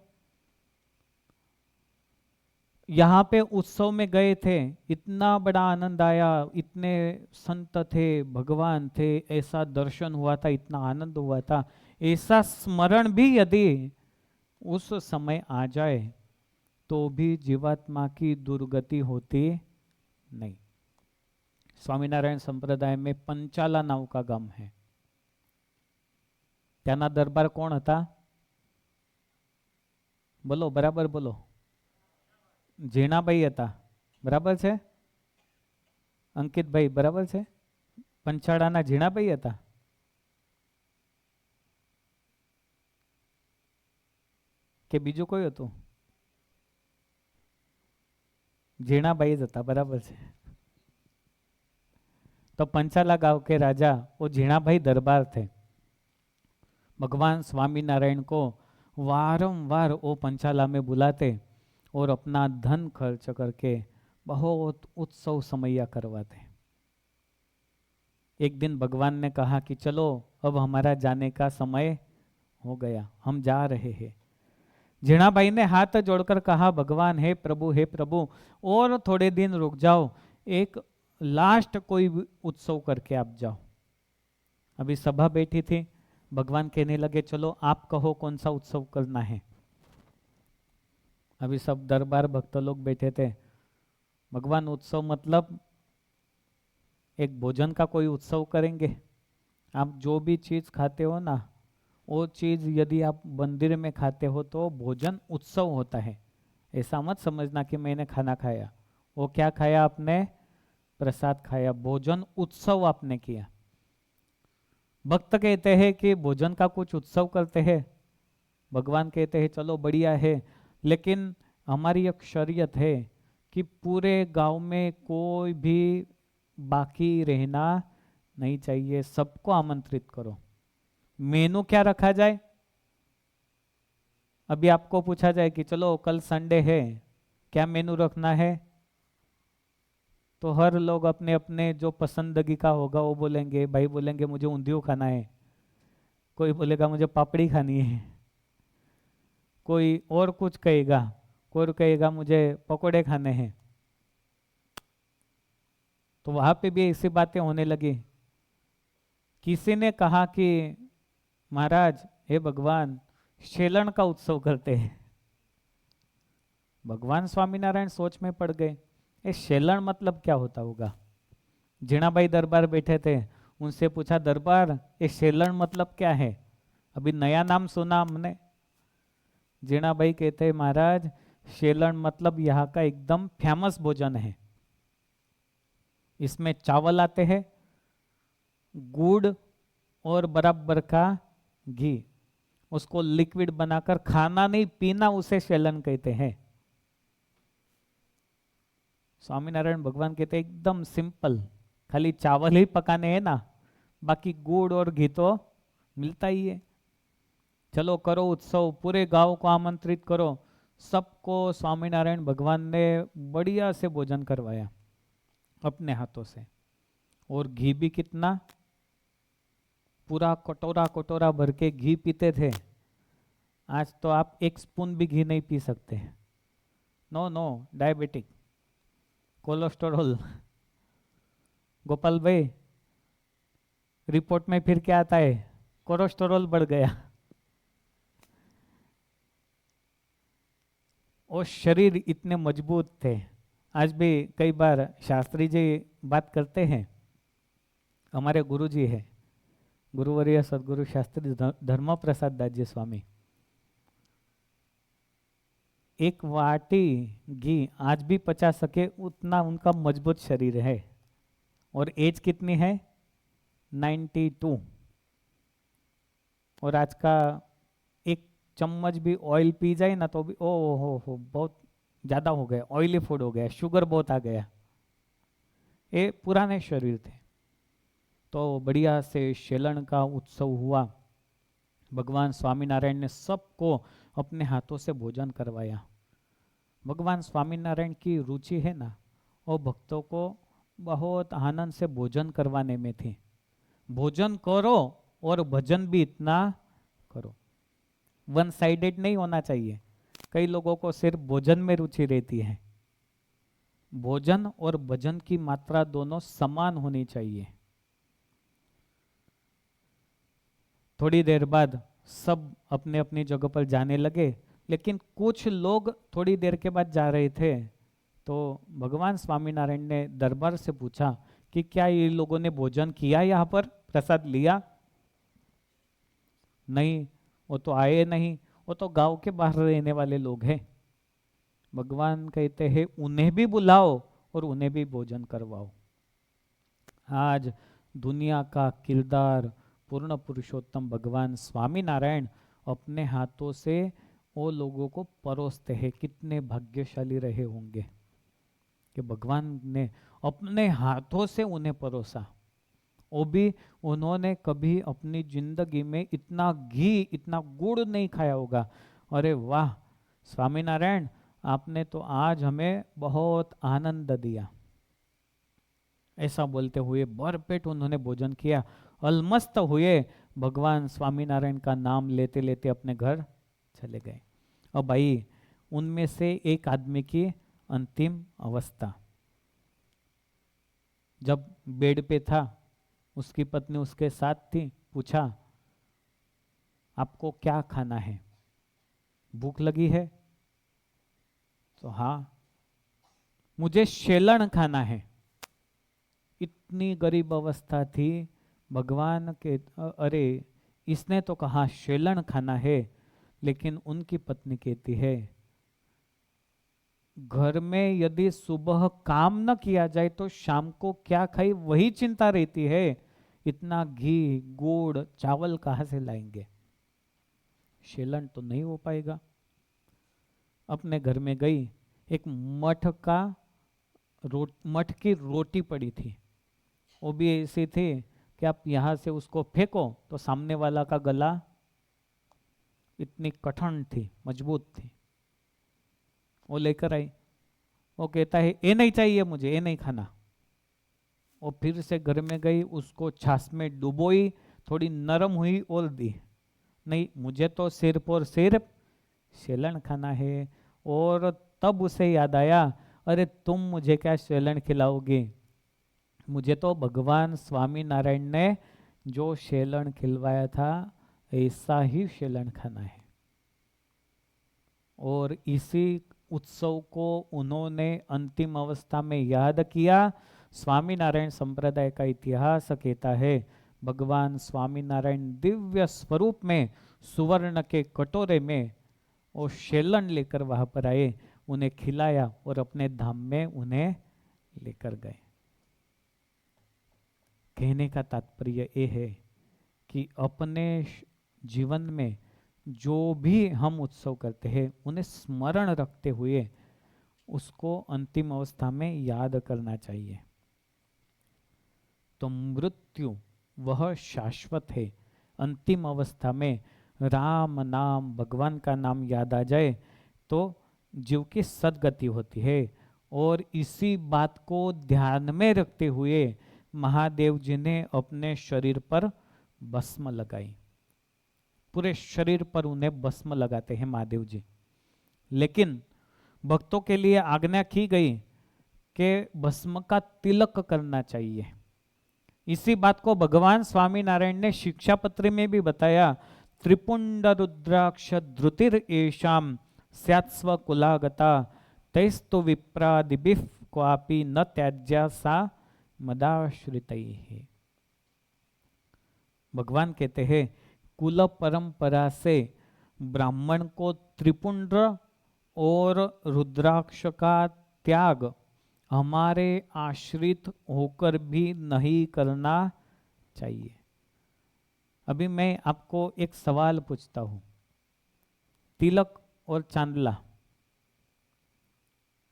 यहाँ पे उत्सव में गए थे, इतना बड़ा आनंद आया, इतने संत थे, भगवान थे, ऐसा दर्शन हुआ था, इतना आनंद हुआ था, ऐसा स्मरण भी यदि उस समय आ जाए तो भी जीवात्मा की दुर्गति होती नहीं। स्वामीनारायण संप्रदाय में पंचाला नाव का गाम है, त्याना दरबार कोण हता, बोलो बराबर बोलो, झीणाबाई હતા, બરાબર છે, અંકિતભાઈ બરાબર છે, પંચાળાના ઝીણાબાઈ હતા, કે બીજું કોઈ હતું, ઝીણાબાઈ જ હતા, બરાબર છે। तो पंचाला गांव के राजा वो झीणाभाई दरबार थे। भगवान स्वामीनारायण को वारंवार वो पंचाला में बुलाते और अपना धन खर्च करके बहुत उत्सव समैया करवाते। एक दिन भगवान ने कहा कि चलो अब हमारा जाने का समय हो गया, हम जा रहे हैं। झीणाभाई ने हाथ जोड़कर कहा, भगवान हे प्रभु और थोड़े दिन रुक जाओ, एक लास्ट कोई उत्सव करके आप जाओ। अभी सभा बैठी थी, भगवान कहने लगे, चलो आप कहो कौन सा उत्सव करना है। अभी सब दरबार भक्त लोग बैठे थे। भगवान उत्सव मतलब एक भोजन का कोई उत्सव करेंगे। आप जो भी चीज खाते हो ना, वो चीज यदि आप मंदिर में खाते हो तो भोजन उत्सव होता है, ऐसा मत समझना कि मैंने खाना खाया। वो क्या खाया आपने? प्रसाद खाया, भोजन उत्सव आपने किया। भक्त कहते हैं कि भोजन का कुछ उत्सव करते हैं, भगवान कहते हैं चलो बढ़िया है, लेकिन हमारी एक शरीयत है कि पूरे गांव में कोई भी बाकी रहना नहीं चाहिए, सबको आमंत्रित करो। मेनू क्या रखा जाए? अभी आपको पूछा जाए कि चलो कल संडे है, क्या मेनू रखना है, तो हर लोग अपने अपने जो पसंदगी का होगा वो बोलेंगे। भाई बोलेंगे मुझे ऊंधियो खाना है, कोई बोलेगा मुझे पापड़ी खानी है, कोई और कुछ कहेगा, कोई कहेगा मुझे पकोड़े खाने हैं। तो वहां पे भी ऐसी बातें होने लगी। किसी ने कहा कि महाराज, हे भगवान, शेलन का उत्सव करते हैं। भगवान स्वामीनारायण सोच में पड़ गए, ये शेलन मतलब क्या होता होगा। जीणाबाई दरबार बैठे थे, उनसे पूछा दरबार ये शेलन मतलब क्या है, अभी नया नाम सुना हमने। जीणाबाई कहते हैं महाराज, शेलन मतलब यहाँ का एकदम फेमस भोजन है। इसमें चावल आते हैं, गुड़ और बराबर का घी, उसको लिक्विड बनाकर खाना नहीं पीना, उसे शेलन कहते हैं। स्वामीनारायण भगवान कहते हैं एकदम सिंपल, खाली चावल ही पकाने हैं ना, बाकी गुड़ और घी तो मिलता ही है। चलो करो उत्सव, पूरे गांव को आमंत्रित करो। सबको स्वामीनारायण भगवान ने बढ़िया से भोजन करवाया अपने हाथों से, और घी भी कितना, पूरा कटोरा कटोरा भर के घी पीते थे। आज तो आप एक स्पून भी घी नहीं पी सकते। No no, diabetic, cholesterol. Gopal भाई, रिपोर्ट में फिर क्या आता है? कोलेस्टेरोल बढ़ गया। और शरीर इतने मजबूत थे। आज भी कई बार शास्त्री जी बात करते हैं, हमारे गुरु जी है, गुरुवर्य सदगुरु शास्त्री धर्म प्रसाद दास जी स्वामी, एक वाटी घी आज भी पचा सके उतना उनका मजबूत शरीर है। और एज कितनी है? 92। और आज का एक चम्मच भी ऑयल पी जाए ना तो भी ओ हो बहुत ज़्यादा हो गया, ऑयली फूड हो गया, शुगर बहुत आ गया। ये पुराने शरीर थे। तो बढ़िया से शेलन का उत्सव हुआ। भगवान स्वामीनारायण ने सबको अपने हाथों से भोजन करवाया। भगवान स्वामीनारायण की रुचि है ना, वो भक्तों को बहुत आनंद से भोजन करवाने में थी। भोजन करो और भजन भी इतना करो, वन साइडेड नहीं होना चाहिए। कई लोगों को सिर्फ भोजन में रुचि रहती है। भोजन और भजन की मात्रा दोनों समान होनी चाहिए। थोड़ी देर बाद सब अपने अपनी जगह पर जाने लगे, लेकिन कुछ लोग थोड़ी देर के बाद जा रहे थे। तो भगवान स्वामीनारायण ने दरबार से पूछा कि क्या ये लोगों ने भोजन किया, यहाँ पर प्रसाद लिया? नहीं, वो तो आए नहीं, वो तो गांव के बाहर रहने वाले लोग हैं। भगवान कहते हैं उन्हें भी बुलाओ और उन्हें भी भोजन करवाओ। आज दुनिया का किरदार पूर्ण पुरुषोत्तम भगवान स्वामीनारायण अपने हाथों से वो लोगों को परोसते हैं। कितने भाग्यशाली रहे होंगे कि भगवान ने अपने हाथों से उन्हें परोसा। वो भी उन्होंने कभी अपनी जिंदगी में इतना घी, इतना गुड़ नहीं खाया होगा। अरे वाह स्वामीनारायण, आपने तो आज हमें बहुत आनंद दिया। ऐसा बोलते हुए भरपेट उन्होंने भोजन किया। अलमस्त हुए भगवान स्वामीनारायण का नाम लेते लेते अपने घर चले गए। अब भाई उनमें से एक आदमी की अंतिम अवस्था, जब बेड पे था, उसकी पत्नी उसके साथ थी, पूछा आपको क्या खाना है, भूख लगी है? तो हाँ, मुझे शेलन खाना है। इतनी गरीब अवस्था थी। भगवान के अरे इसने तो कहा शेलन खाना है, लेकिन उनकी पत्नी कहती है घर में यदि सुबह काम न किया जाए तो शाम को क्या खाई वही चिंता रहती है। इतना घी गुड़ चावल कहाँ से लाएंगे? शेलन तो नहीं हो पाएगा। अपने घर में गई, एक मठ की रोटी पड़ी थी, वो भी ऐसी थी कि आप यहाँ से उसको फेंको तो सामने वाला का गला, इतनी कठिन थी, मजबूत थी। वो लेकर आई, वो कहता है ये नहीं चाहिए मुझे, ये नहीं खाना। वो फिर से घर में गई, उसको छाछ में डुबोई, थोड़ी नरम हुई और दी। नहीं, मुझे तो सिर्फ और सिर्फ शेलन खाना है। और तब उसे याद आया, अरे तुम मुझे क्या शेलन खिलाओगे? मुझे तो भगवान स्वामी नारायण ने जो शेलन खिलवाया था ऐसा ही शेलन खाना है। और इसी उत्सव को उन्होंने अंतिम अवस्था में याद किया। स्वामीनारायण संप्रदाय का इतिहास कहता है भगवान स्वामीनारायण दिव्य स्वरूप में सुवर्ण के कटोरे में वो शेलन लेकर वहां पर आए, उन्हें खिलाया और अपने धाम में उन्हें लेकर गए। कहने का तात्पर्य ये है कि अपने जीवन में जो भी हम उत्सव करते हैं उन्हें स्मरण रखते हुए उसको अंतिम अवस्था में याद करना चाहिए। तो मृत्यु वह शाश्वत है। अंतिम अवस्था में राम नाम, भगवान का नाम याद आ जाए तो जीव की सद्गति होती है। और इसी बात को ध्यान में रखते हुए महादेव जी ने अपने शरीर पर भस्म लगाई। पूरे शरीर पर उन्हें भस्म लगाते हैं महादेव जी। लेकिन भक्तों के लिए आज्ञा की गई कि भस्म का तिलक करना चाहिए। इसी बात को भगवान स्वामीनारायण ने शिक्षापत्री में भी बताया। त्रिपुंड रुद्राक्ष धृतिर एशाम स्यात्स्व कुलागता तैस्तु विप्रादिभिः क्वापि न त्याज्या सा मदाश्रितैः। भगवान कहते हैं कुल परंपरा से ब्राह्मण को त्रिपुंड और रुद्राक्ष का त्याग हमारे आश्रित होकर भी नहीं करना चाहिए। अभी मैं आपको एक सवाल पूछता हूं, तिलक और चांदला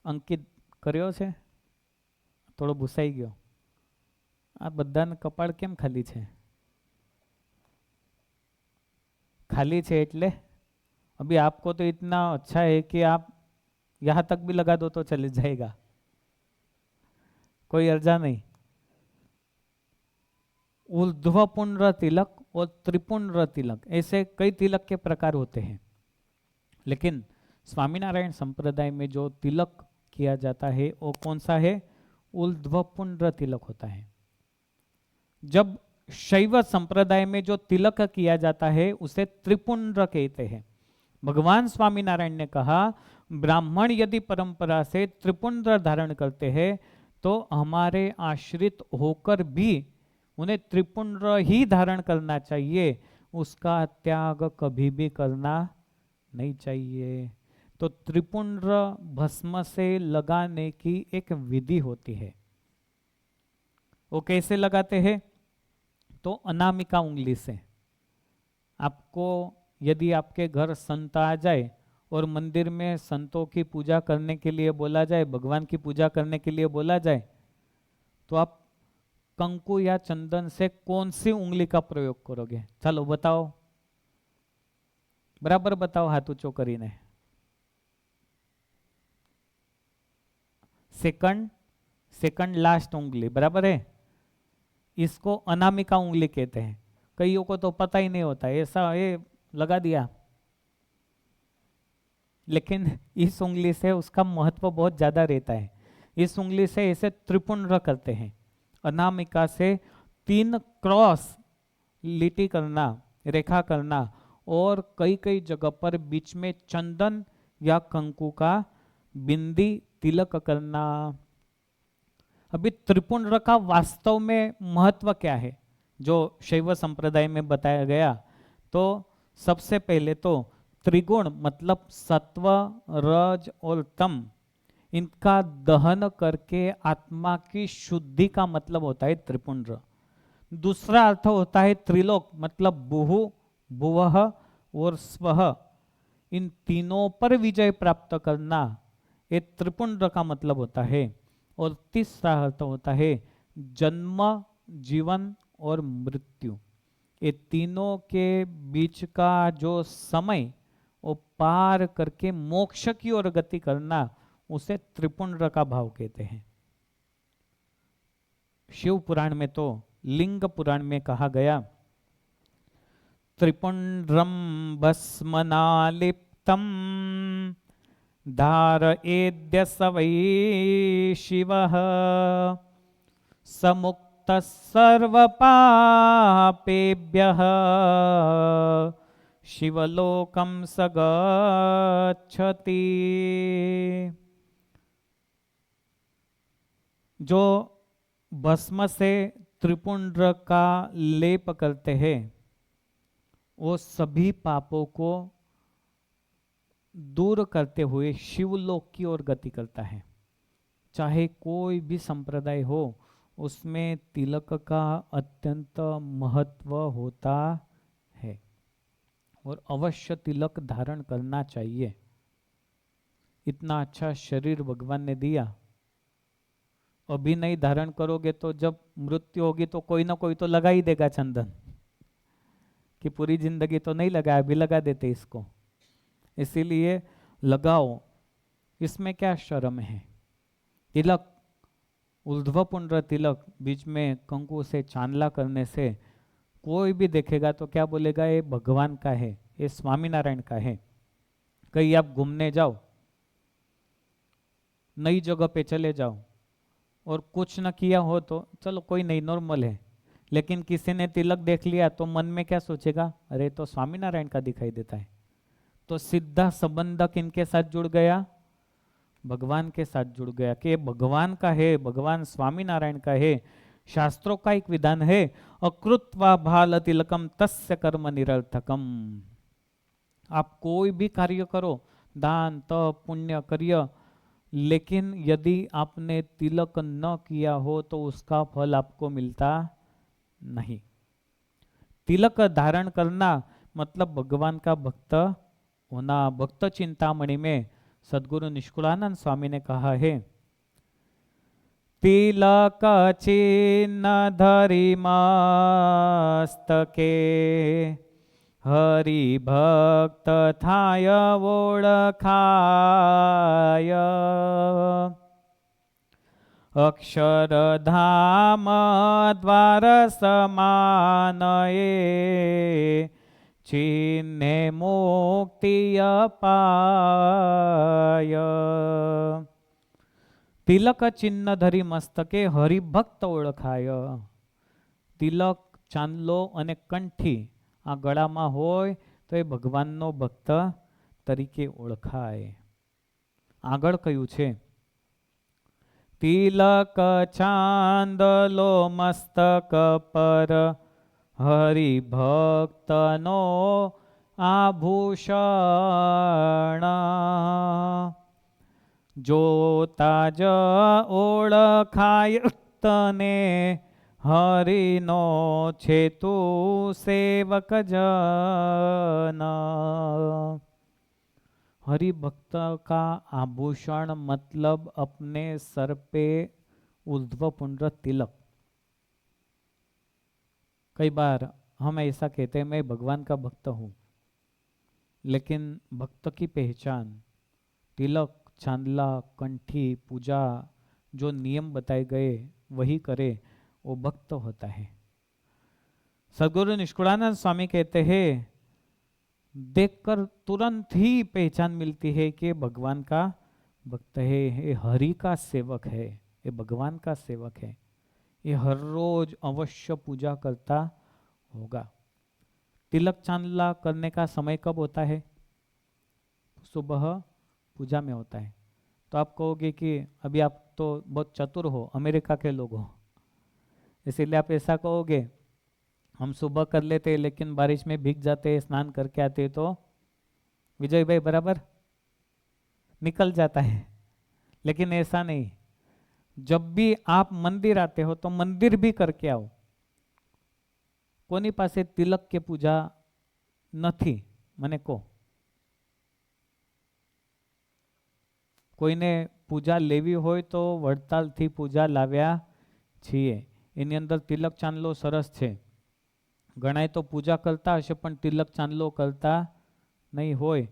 अंकित કર્યો છે? થોડો ભૂસાઈ ગયો। આ બધાને કપાળ કેમ ખાલી છે? खाली છે એટલે अभी आपको तो इतना अच्छा है कि आप यहां तक भी लगा दो तो चले जाएगा, कोई अर्जा नहीं। ऊर्ध्वपुंड्र तिलक और त्रिपुंड्र तिलक, ऐसे कई तिलक के प्रकार होते हैं। लेकिन स्वामीनारायण संप्रदाय में जो तिलक किया जाता है वो कौन सा है? ऊर्ध्वपुंड्र तिलक होता है। जब शैव संप्रदाय में जो तिलक किया जाता है उसे त्रिपुंड्र कहते हैं। भगवान स्वामीनारायण ने कहा ब्राह्मण यदि परंपरा से त्रिपुंड्र धारण करते हैं तो हमारे आश्रित होकर भी उन्हें त्रिपुंड्र ही धारण करना चाहिए, उसका त्याग कभी भी करना नहीं चाहिए। तो त्रिपुंड्र भस्म से लगाने की एक विधि होती है। वो कैसे लगाते हैं? तो अनामिका उंगली से। आपको यदि आपके घर संत आ जाए और मंदिर में संतों की पूजा करने के लिए बोला जाए, भगवान की पूजा करने के लिए बोला जाए, तो आप कंकु या चंदन से कौन सी उंगली का प्रयोग करोगे? चलो बताओ, बराबर बताओ हाथ ऊंचो करीने। सेकंड लास्ट उंगली, बराबर है। इसको अनामिका उंगली कहते हैं। कईयों को तो पता ही नहीं होता, ऐसा ये लगा दिया। लेकिन इस उंगली से उसका महत्व बहुत ज्यादा रहता है। इस उंगली से ऐसे त्रिपुंड्र करते हैं। अनामिका से 3 क्रॉस लिटी करना, रेखा करना, और कई कई जगह पर बीच में चंदन या कंकु का बिंदी तिलक करना। अभी त्रिपुंड्र का वास्तव में महत्व क्या है जो शैव संप्रदाय में बताया गया? तो सबसे पहले तो त्रिगुण मतलब सत्व, रज और तम, इनका दहन करके आत्मा की शुद्धि का मतलब होता है त्रिपुंड्र। दूसरा अर्थ होता है त्रिलोक, मतलब बुहु, भुवः और स्वः, इन तीनों पर विजय प्राप्त करना, ये त्रिपुंड्र का मतलब होता है। और तीसरा अर्थ होता है जन्म, जीवन और मृत्यु। ये तीनों के बीच का जो समय वो पार करके मोक्ष की ओर गति करना, उसे त्रिपुंड्र का भाव कहते हैं। शिव पुराण में तो, लिंग पुराण में कहा गया, त्रिपुंड्रम भस्मनालिप्तम धारयेद्य स वै शिवः समुक्तः सर्वपापेभ्यः शिवलोकं स गच्छति। जो भस्म से त्रिपुंड्र का लेप करते हैं वो सभी पापों को दूर करते हुए शिवलोक की ओर गति करता है। चाहे कोई भी संप्रदाय हो, उसमें तिलक का अत्यंत महत्व होता है और अवश्य तिलक धारण करना चाहिए। इतना अच्छा शरीर भगवान ने दिया, अभी नहीं धारण करोगे तो जब मृत्यु होगी तो कोई ना कोई तो लगा ही देगा चंदन, कि पूरी जिंदगी तो नहीं लगाया, अभी लगा देते इसको। इसीलिए लगाओ, इसमें क्या शर्म है। तिलक, ऊर्ध्वपुंड्र तिलक, बीच में कंकु से चांदला करने से कोई भी देखेगा तो क्या बोलेगा, ये भगवान का है, ये स्वामीनारायण का है। कहीं आप घूमने जाओ, नई जगह पे चले जाओ और कुछ न किया हो तो चलो कोई नहीं, नॉर्मल है, लेकिन किसी ने तिलक देख लिया तो मन में क्या सोचेगा, अरे तो स्वामीनारायण का दिखाई देता है। तो सीधा संबंधक इनके साथ जुड़ गया, भगवान के साथ जुड़ गया कि भगवान का है, भगवान स्वामीनारायण का है। शास्त्रों का एक विधान है, अकृत्वा भाल तिलकम तस्य कर्म निरर्थकम। आप कोई भी कार्य करो, दान तप पुण्य करिए, लेकिन यदि आपने तिलक न किया हो तो उसका फल आपको मिलता नहीं। तिलक धारण करना मतलब भगवान का भक्त होना। भक्त चिंतामणि में सद्गुरु निष्कुलानंद स्वामी ने कहा है, तिलक चिन्ह धरि मस्तके हरि भक्त थाय ओळखाय अक्षरधाम द्वार समान ये चिन्हे मुक्ति अपाय। तिलक चिन्ह धरी मस्तके हरिभक्त ओळखाय। तिलक, ચાંદલો અને કંઠી આ ગળામાં હોય તો એ ભગવાનનો ભક્ત તરીકે ઓળખાય. આગળ કયું છે? તિલક ચાંદલો મસ્તક પર હરિભક્તનો આભૂષણ જોતા જ ઓળખાય તને હરિનો છે તું સેવક જન. हरिभक्त का आभूषण मतलब अपने सर पे ऊर्ध्वपुंड्र तिलक. कई बार हम ऐसा कहते हैं मैं भगवान का भक्त हूँ, लेकिन भक्त की पहचान तिलक, चांदला, कंठी, पूजा जो नियम बताए गए वही करे, वो भक्त होता है. सद्गुरु निष्कुलानंद स्वामी कहते हैं देखकर तुरंत ही पहचान मिलती है कि भगवान का भक्त है, ये हरि का सेवक है, ये भगवान का सेवक है, ये हर रोज अवश्य पूजा करता होगा. तिलक चांदला करने का समय कब होता है? सुबह पूजा में होता है. तो आप कहोगे कि अभी आप तो बहुत चतुर हो, अमेरिका के लोग हो, इसीलिए आप ऐसा कहोगे हम सुबह कर लेते लेकिन बारिश में भीग जाते, स्नान करके आते तो विजय भाई बराबर निकल जाता है. लेकिन ऐसा नहीं, जब भी आप मंदिर आते हो तो मंदिर भी करके आओ। कोनी पासे तिलक के पूजा નથી મને કહો, કોઈને પૂજા લેવી હોય તો વડતાલથી પૂજા લાવ્યા છીએ, એની અંદર તિલક ચાંદલો સરસ છે. ઘણાય તો પૂજા કરતા હશે પણ તિલક ચાંદલો કરતા નહીં હોય.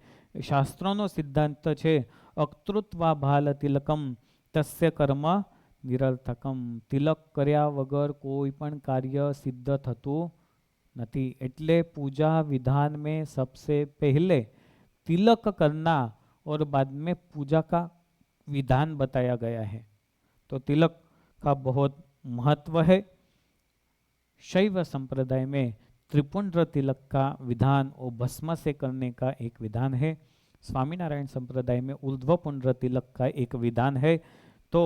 શાસ્ત્રોનો સિદ્ધાંત છે અકૃત્વા ભાલ તિલકમ તસ્ય કર્મ નિરર્થકમ. તિલક કર્યા વગર કોઈ પણ કાર્ય સિદ્ધ થતું નથી. એટલે पूजा विधान में सबसे पहले तिलक करना और बाद में पूजा का विधान बताया गया है. तो तिलक का बहुत महत्व है. शैव संप्रदाय में त्रिपुंड्र तिलक का विधान और भस्म से करने का एक विधान है. स्वामीनारायण संप्रदाय में ऊर्ध्वपुंड्र तिलक का एक विधान है. तो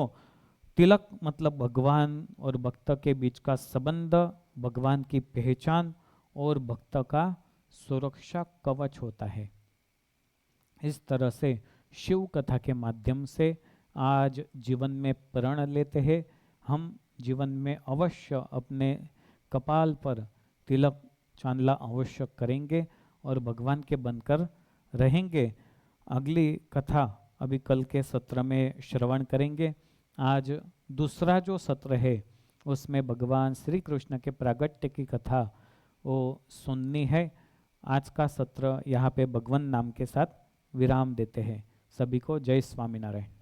तिलक मतलब भगवान और भक्त के बीच का संबंध, भगवान की पहचान और भक्त का सुरक्षा कवच होता है. इस तरह से शिव कथा के माध्यम से आज जीवन में प्रण लेते हैं. हम जीवन में अवश्य अपने कपाल पर तिलक चांदला अवश्य करेंगे और भगवान के बनकर रहेंगे. अगली कथा अभी कल के सत्र में श्रवण करेंगे. आज दूसरा जो सत्र है उसमें भगवान श्री कृष्ण के प्रागट्य की कथा वो सुननी है. आज का सत्र यहाँ पे भगवान नाम के साथ विराम देते हैं. सभी को जय स्वामीनारायण.